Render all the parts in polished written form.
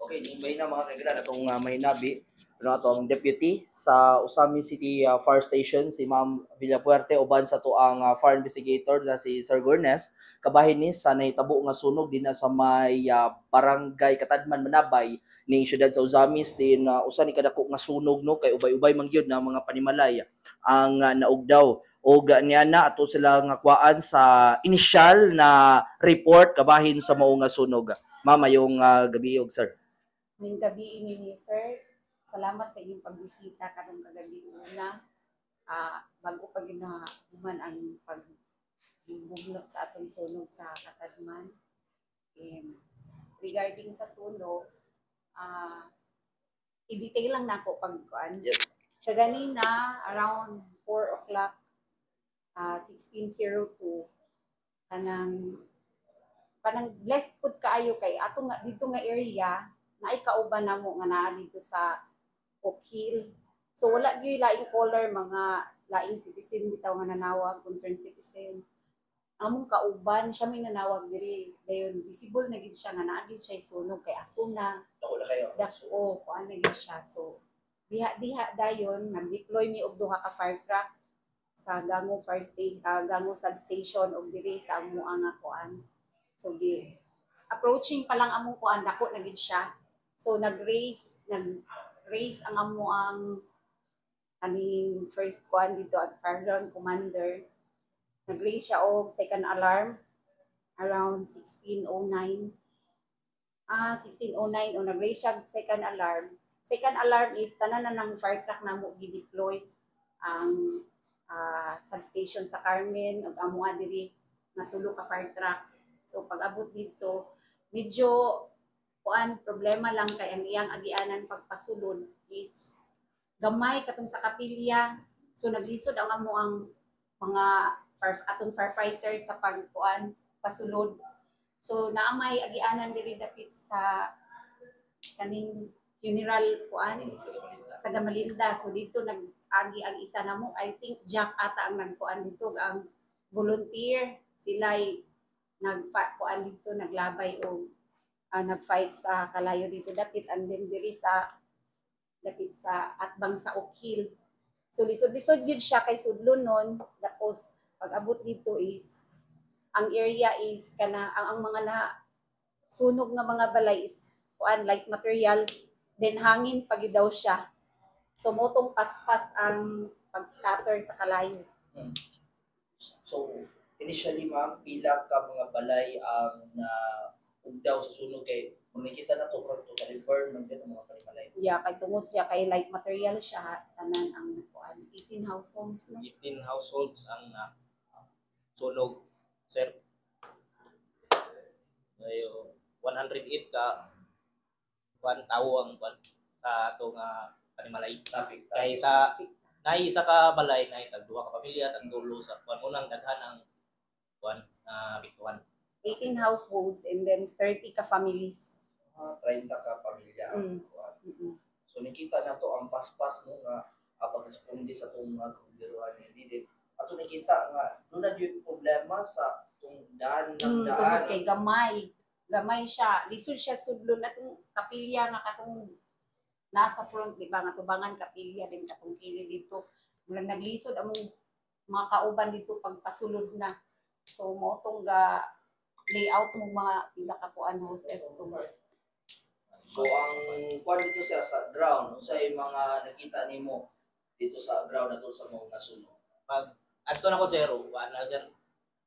Okay, may na mga kailan atong may nabi ano atong deputy sa Usami City Fire Station si Ma'am Villapuerte uban sa tuang fire investigator na si Sir Gornes kabahin ni sa nahitabo nga sunog din sa may barangay Katadman Manabay ning syudad sa Usamis din usa ni kadako nga sunog no kay ubay-ubay man gyud na mga panimalay ang naugdaw o niya na ato sila nga kuan sa initial na report kabahin sa mao nga sunog. Mama yung gabi og sir. Ngayong gabi ini sir, salamat sa inyong pagbisita karong kagabi una. Bago pa ginahuman ang pagbubulok sa atong sunog sa Katadman. And regarding sa sunog, i-detail lang nako pagkuan. Yes. Sa ganina, around 4 o'clock, 16:02, kanang blessed pud kaayo kay ato nga dito nga area na ay kauban namo nga naa dito sa Oak Hill. So wala gyud laing color mga laing citizen bitaw nga nanawag, concerned citizen. Among kauban siya may nanawag diri. Dayon visible na gid siya nga naa gid siya sunog kay aso na. Dako na kayo. Dako kuan na gid siya. So diha dayon nag-deploy mi og duha ka fire truck sa Gango Fire Station, Gango substation og diri sa amo nga kuan. So approaching pa lang among kuan dako na gid siya. So nag-raise ang amo ang aning first kuan dito at fire ground commander. Nag-raise siya og second alarm around 16:09. 16:09 o nag-raise siya second alarm. Second alarm is tanan na ng fire truck namo gi-deploy ang substation sa Carmen ug amo diri na tulo ka fire trucks. So pag abot dito medyo problema lang kay ang iyang agianan pagpasulod is gamay katong sa kapilya. So naglisod ang amo ang mga atong firefighters sa pasulod. So naamay agianan diri dapit sa kaning funeral sa Gamalinda. So dito nag-agi ang isa namo, I think Jack ata ang nagkuan dito ang volunteer. Sila'y dito naglabay o nag-fight sa kalayo dito dapit and then diri sa dapit sa atbang sa Oak Hill. So lisod-lisod yun siya kay sudlon nun. Tapos pag abot dito is ang area is ang mga na sunog nga mga balay is light materials then hangin pag daw siya. So motong paspas ang pag-scatter sa kalayo. So initially ma'am pila ka mga balay ang ugdaw sa sunog kay kung nakita na to caliber man din ang mga panimalay. Yeah, kay tungod siya kay light material siya tanan ang 18 households no. 18 households ang sunog sir. Ayo 108 ka tawo ang sa atong panimalay. Kay sa naisa ka balay na tagduha ka pamilya tagtulo sa unang daghan ang bituan. 18 households and then 30 ka families. 30 ka pamilya. So nakita na to ang paspas no nga pag-responde sa itong kabiruhan ni Didit. At nakita nga doon na yung problema sa itong daan. Tungkol kay gamay siya. Lisod siya sudlon na itong kapilya nga katong nasa front, di ba? Nga tubangan kapilya din katong kili dito. Mula naglisod ang mga kauban dito pagpasulod na. So mo itong layout mo mga pinakapuan hoses to. So ang kuan dito sir sa ground, unsay mga nakita nimo dito sa ground nato sa mga sunog? Pag adto na ko sir, sir.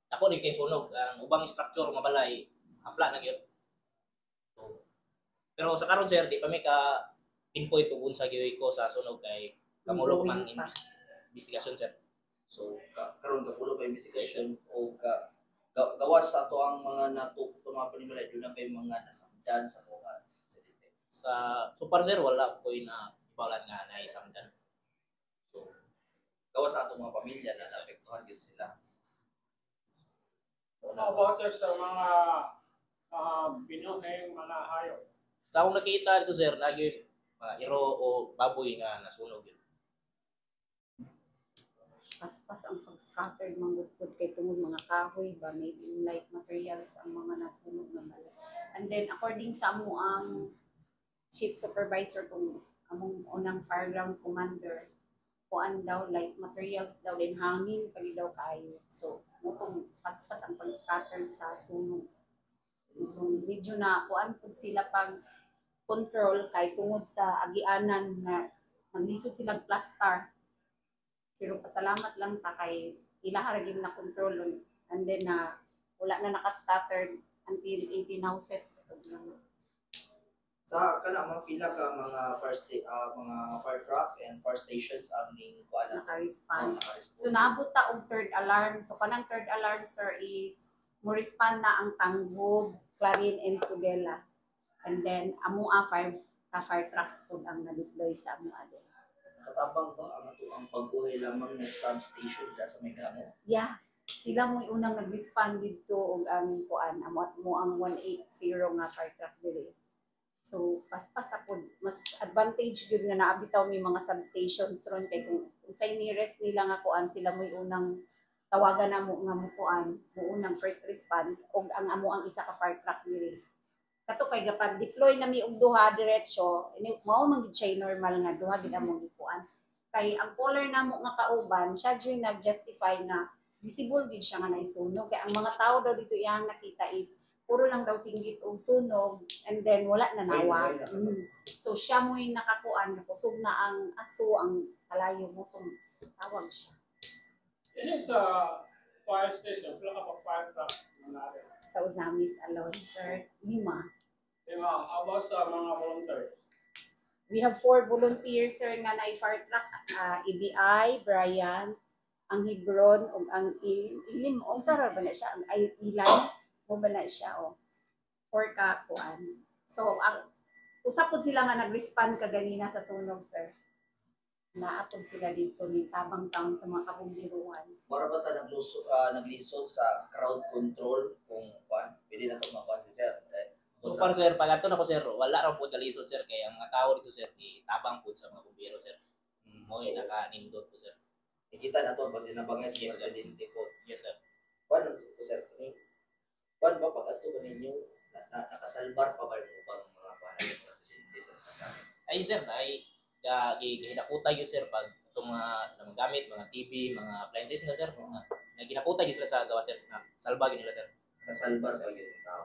Ako di kay sunog, ang ubang structure mabalay apla na gyud. So, pero sa karon sir, di pa may ka pinpoint ug unsa gyud ko sa sunog kay kamulo man investigation sir. So karon kapulo pa investigation o gawas sa ato ang mga mga panimalay doon na kay mga nasamdan sa mga insidente. Sa super sir wala ko na ibalan nga na isamdan. So gawas sa ato mga pamilya na naapektuhan gyud sila. Ano about sa mga binuhing mga hayop? Sa akong nakita dito sir, nagyo iro o baboy nga nasunog yun. paspas ang pag-scattered manggudpod kay tungod mga kahoy ba made in light materials ang mga nasunog na balay. And then according sa amo ang chief supervisor tong among unang fireground commander, kuan daw light materials daw din hangin pag daw kayo. So mutong paspas ang pag-scattered sa sunog. Mutong medyo na kuan pud sila pag control kay tungod sa agianan na maglisod silang plaster. Pero pasalamat lang ta kay ila ra gyud na control and then na wala na naka-scattered until 18 houses patog lang. Sa kana mga pila ka mga mga fire truck and fire stations ang ning kuan Naka-respond. So naabot ta og third alarm. So kanang third alarm sir is mo respond na ang Tanggob, Clarin and Tudela. And then amoa fire trucks pud ang na-deploy sa amoa din. Nakatabang ba ang ato ang pagbuhay lamang ng substation sa may gamo? Yeah, sila mo unang nag-respond dito og ang kuan amo mo ang 180 nga fire truck diri. So paspas apod mas advantage gyud nga naabitaw mi mga substations ron kay kung say nearest nila nga kuan sila mo unang tawagan namo nga mo kuan mo unang first respond og ang amo ang isa ka fire truck diri. Kato kay gapag deploy nami og duha diretso ini mao man gid siya normal nga duha gid among ikuan kay ang caller namo nga kauban siya jud nag-justify na visible gid siya nga naisunog kay ang mga tao daw dito iyang nakita is puro lang daw singgit og sunog and then wala na nawag. So siya mo'y nakakuan nga kusog na ang aso ang kalayo mo tong tawag siya It is a fire station. Pila ka pa fire truck na natin. sa Uzamis alone sir 5. How about sa mga volunteers? We have 4 volunteers sir nga na fire truck, EBI, Brian, ang Hebron ug ang Ilim o sara ba na siya ang Ilan mo ba na siya o 4 ka kuan. So ang usap pud sila nga nag-respond kaganina sa sunog sir. Naapod sila dito ni Tabang Town sa mga kabumbiruan. Mara ba ta naglisod sa crowd control kung kuan pili na to makuan si sir? So para sir, pag ato na ko sir, wala ra po dalisod sir kay ang mga tao dito sir di tabang po sa mga bumbero sir. Mo So, naka-nindot po sir. nakita na to pag sinabangay si Yes, sir. presidente po. Yes sir. Kuan po sir, kuan ba pag ato ba ninyo nakasalbar pa ba yung ubang mga kuan ng presidente sa pagkain? Ay sir, ay gihinakuta yun sir pag itong mga gamit, mga TV, mga appliances na sir. Naginakuta yun sila sa gawa sir. Salba yun nila sir. Nakasalbar pa yung tao.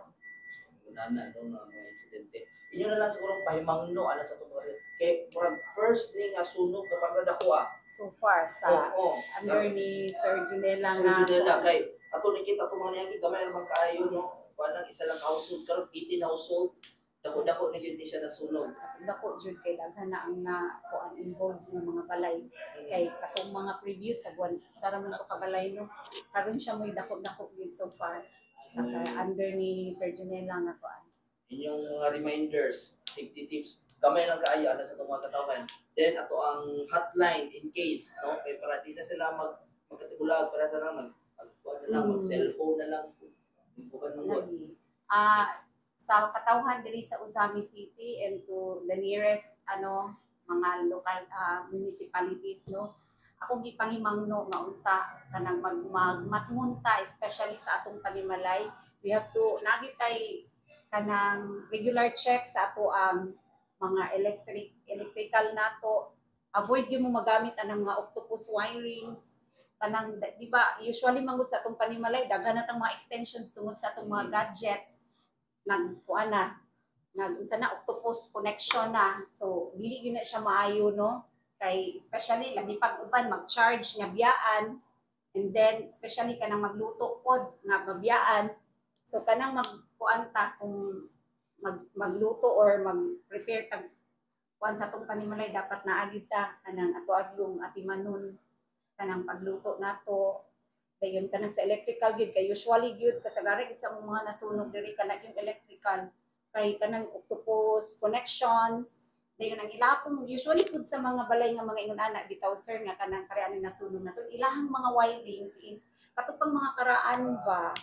Nana no mga insidente. Inyo na lang siguro pahimangno ana sa tungkol kay murag first ning nga sunog kapag dako So far sa Oo. under ni Sir Junela Sir nga Junela kay ato nakita to mga niyagi gamay naman kaayo no. Kuan isa lang household karon 18 household. Dako-dako na gyud ni siya nasunog. dako jud kay daghan na ang na kuan involved nga mga balay kay katong mga previous tagwan sara man to ka balay no karon siya mo'y dako-dako gid so far sa under ni Sir Junela nga kuan. Inyong mga reminders, safety tips, gamay lang kaayo ana sa itong mga katawan. Then ato ang hotline in case no kay para di na sila magkatibulag para sa lang kuan na lang mag cellphone na lang bukan mangod. Lagi sa katawhan diri sa Usami City and to the nearest mga local municipalities no ako gipangimangno nga unta kanang magmatmunta especially sa atong panimalay we have to nagitay kanang regular check sa ato ang mga electrical nato avoid gyud mo magamit anang mga octopus wirings kanang di ba usually mangud sa atong panimalay daghan natang mga extensions tungod sa atong mga gadgets nagkuan na unsa na octopus connection na so dili gyud na siya maayo no kay especially labi pag uban mag-charge nga biyaan and then especially kanang magluto pod nga mabiyaan so kanang magkuan ta kung magluto or mag-prepare tag kuan sa atong panimalay dapat naagid ta kanang ato yung atimanon kanang pagluto nato dayon kanang sa electrical gyud kay usually gyud kasagaran gyud sa mga nasunog diri kanang yung electrical kay kanang octopus connections dayon ang ilapong usually pud sa mga balay nga mga ingon ana bitaw sir nga kanang karaan nasunog nato ilahang mga wirings is katupang mga karaan ba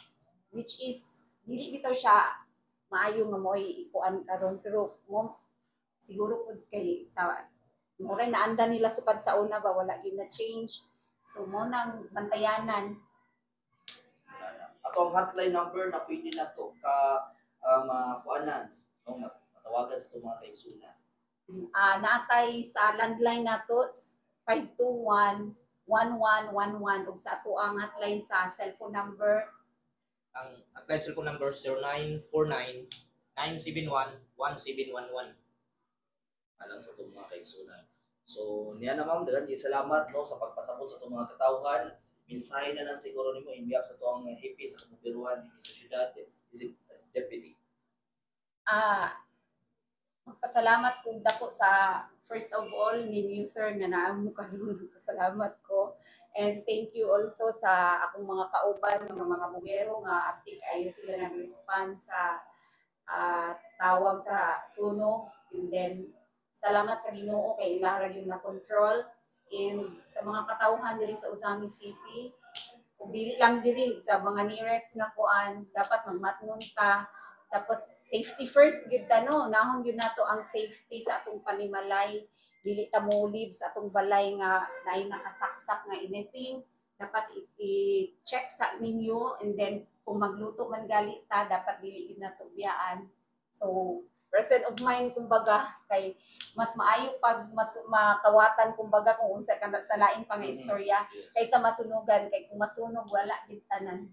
which is dili bitaw siya maayo nga mo'y ikuan karon pero mo siguro pud kay sa mura na anda nila sukad sa una ba wala gyud na change So mo nang bantayanan. Ato ang hotline number na pwede na to ka kuanan o matawagan sa itong mga kaigsunan. Naatay sa landline nato 521-1111 ug sa ato ang hotline sa cellphone number Ang hotline cellphone number 0949-971-1711. Alang sa itong mga kaigsunan. So, niya na ma'am, dagan salamat no, sa pagpasabot sa itong mga katawhan. Mensahe na lang siguro nimo in behalf sa itong happy sa kapupiruhan din sa syudad, isip deputy. Magpasalamat ko dako sa first of all ninyo sir nga naamo karon. Pasalamat ko. And thank you also sa akong mga kauban ng mga bugero nga aptik ayo sila nag-respond sa tawag sa sunog. And then salamat sa Ginoo kay ila ra yung na-control. And sa mga katawhan diri sa Usami City, kung dili lang diri sa mga nearest nga kuan, dapat magmatnon ta. Tapos safety first gyud ta no, nahon gyud nato ang safety sa atong panimalay. Dili ta molib sa atong balay nga naay nakasaksak nga anything. Dapat i-check sa ninyo and then kung magluto man gali ta, dapat dili gyud nato biyaan. So present of mind kumbaga kay mas maayo pag mas makawatan kumbaga kung unsa ka sa lain pa nga istorya kaysa masunugan kay kung masunog wala gid tanan.